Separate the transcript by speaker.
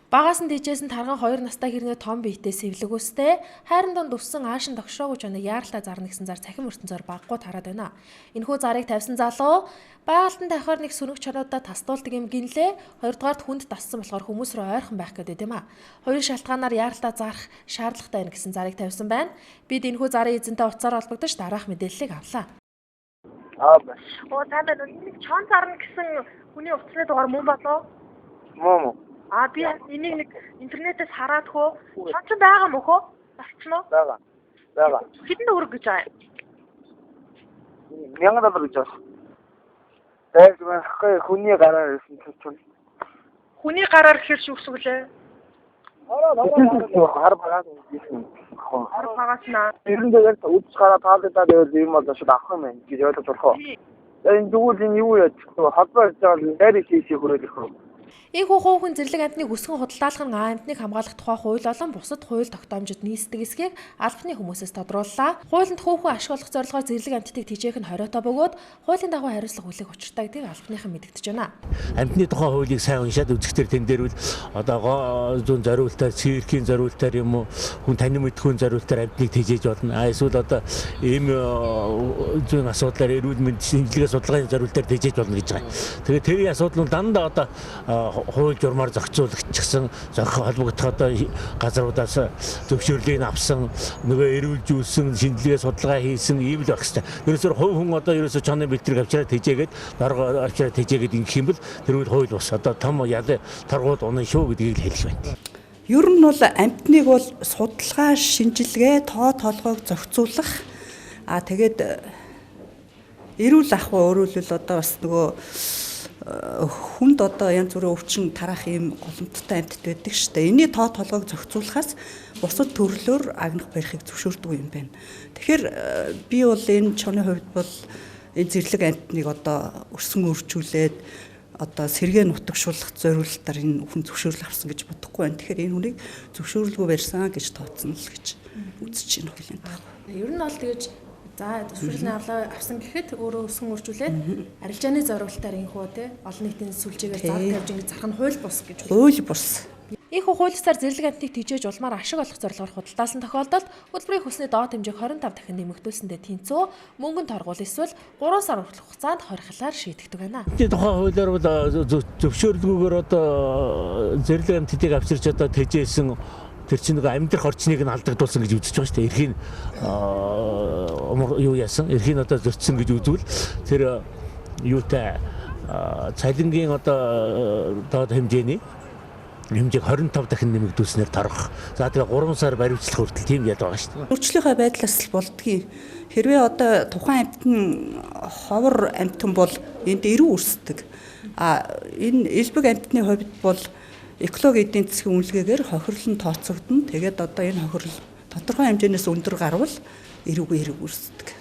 Speaker 1: Багаас нь дижээс нь тарган 2 настай хэрнээ том биетэй сэвлэг өстэй, хайран донд өссөн аашин тогшроогүй чоноо яаралтай зарна гэсэн зар цахим ертөнцөөр баггүй тараад байна. Энэхүү зарыг тавьсан залуу байгальтан давхаар нэг сүнэг чонуудаа тасдуулдаг юм гинлээ. Хоёрдугаард хүнд тассан болохоор хүмүүс рүү ойрхон байх гэдэг юм а. Хоёрын шалтгаанаар яаралтай зарах шаардлагатай байна гэсэн зарыг тавьсан байна. Бид энэхүү зарын эзэнтэй утсаар холбогдож дараах мэдээллийг авлаа.
Speaker 2: Та байна. Нэг чон зарна гэсэн хүний утасны дугаар мөн болов?
Speaker 3: Мөн.
Speaker 2: Би энийг нэг интернетээс хараад хөө. Чон ч байгаа мөн хөө? Болчихно уу?
Speaker 3: Байгаа.
Speaker 2: Хэдэн төгрөг гэж байгаа юм?
Speaker 3: $1000 гэж байна. Тэгвэл хүний гараар ирсэн чинь.
Speaker 2: Хүний гараар гэхэр шүү гэсэн үг лээ.
Speaker 3: Хар багаас ирсэн.
Speaker 2: Хар багаас наа.
Speaker 3: Эрэндээ үдс гараа таалагдаад байвал юм бол шууд авах юм байна гэж ойлгож болох уу? Энэ зүгүүл энэ юу яаж холбоо хийж байгаа нэрийг хийх хүрээд ирэх үү?
Speaker 1: Ийхүү хүүхэн зэрлэг амтныг өсгөн худалдаалах нь амтныг хамгаалах тухай хууль болон бусад хууль тогтоомжид нийцдэг эсхийг албаны хүмүүсээс тодрууллаа. Хуулинд хүүхэн ашиглах зорилгоор зэрлэг амттыг тэжээх нь хориотой бөгөөд хуулийн дагуу хариуцлага хүлээх учиртай гэдгийг албаныхан мэдгдэж байна.
Speaker 4: Амтны тухай хуулийг сайн уншаад үзэхдээ тэн дээр үл одоо зүүн зориултаар, циркийн зориултаар юм уу, хүн танин мэдхүүн зориултаар амтныг тэжээж болно. Эсвэл одоо ийм зүүн асуудлаар эрүүл мэндийн шинжилгээ судалгааны зориултаар тэжээж болно гэж байгаа. Тэгээд тэрийн асуудал нь дандаа одоо хууль журмаар зохицуулагчсан зохих холбогдох одоо газруудаас зөвшөөрлийг авсан нөгөө эрүүлжүүлсэн шинжилгээ судалгаа хийсэн ийм л байх хэрэгтэй. Ерөөсөөр хувь хүн одоо ерөөсөө чоны бэлтрийг авчираад тэжээгээд доргоо авчираад тэжээгээд ингэх юм бол тэр үл хууль бас одоо том ялын торгууд унаа шүү гэдгийг л хэлэх байна.
Speaker 5: Ер нь бол амтныг бол судалгаа, шинжилгээ, тоо толгойг зохицуулах тэгээд эрүүл ах өөрөлдөл одоо бас нөгөө хүнд одоо янз бүрийн өвчин тараах юм голомттой амьтд байдаг шүү дээ. Энийний тоо толгойг зохицуулахаас бусад төрлөөр агнах барихыг зөвшөөрдөг юм байна. Тэгэхээр би бол энэ чоны хувьд бол энэ зэрлэг амьтныг одоо өсгөн өрчүүлээд одоо сэргээ нутагшуулах зорилтоор энэ хүн зөвшөөрөл авсан гэж бодохгүй байна. Тэгэхээр энэ хүнийг зөвшөөрлгүй барьсан гэж тооцно л гэж үзэж байна хуулийн дагуу.
Speaker 1: Ер нь бол тэгэж зөвшөөрлөө авсан гэхэд өөрөө өсгөн үржүүлээд арилжааны зорилтоор инхүү те олон нийтийн сүлжээгээр зар тавьж ингэ зарах нь хууль бус гэж байна.
Speaker 5: Хууль бус.
Speaker 1: Ийхүү хуулиар зэрлэг амтныг тэжээж улмаар ашиг олох зорилгоор худалдаасан тохиолдолд хөтөлбөрийн хүсний доод хэмжээг 25 дахин нэмэгдүүлсэндээ тэнцүү мөнгөнд торгуул эсвэл 3 сар хүртэлх хугацаанд хорихлаар шийдэгдэг байна.
Speaker 4: Тухайн хуулиар бол зөвшөөрлгүйгээр одоо зэрлэг амтныг авчирч одоо тэжээсэн тэр чинь нэг амьдрах орчныг нь алдагдуулсан гэж үзэж байгаа шүү дээ. Эрхийн юу яасан? Эрхийн одоо зөрчсөн гэж үзвэл тэр юутай цалингийн одоо доод хэмжээний хэмжээг 25 дахин нэмэгдүүлснээр торгох. За тэгээ 3 сар баримтлах хүртэл тийм яд байгаа шүү дээ.
Speaker 5: Өөрчлөлийнхөө байдлаас л болдгийг. Хэрвээ одоо тухайн амтны ховор амтан бол энд эрүү үүсдэг. Энэ элбэг амтны хувьд бол экологи эдийн засгийн үнэлгээгээр хохирол нь тооцогдно. Тэгээд одоо энэ хохирол тодорхой хэмжээнээс өндөр гарвал эрүүг үүсдэг.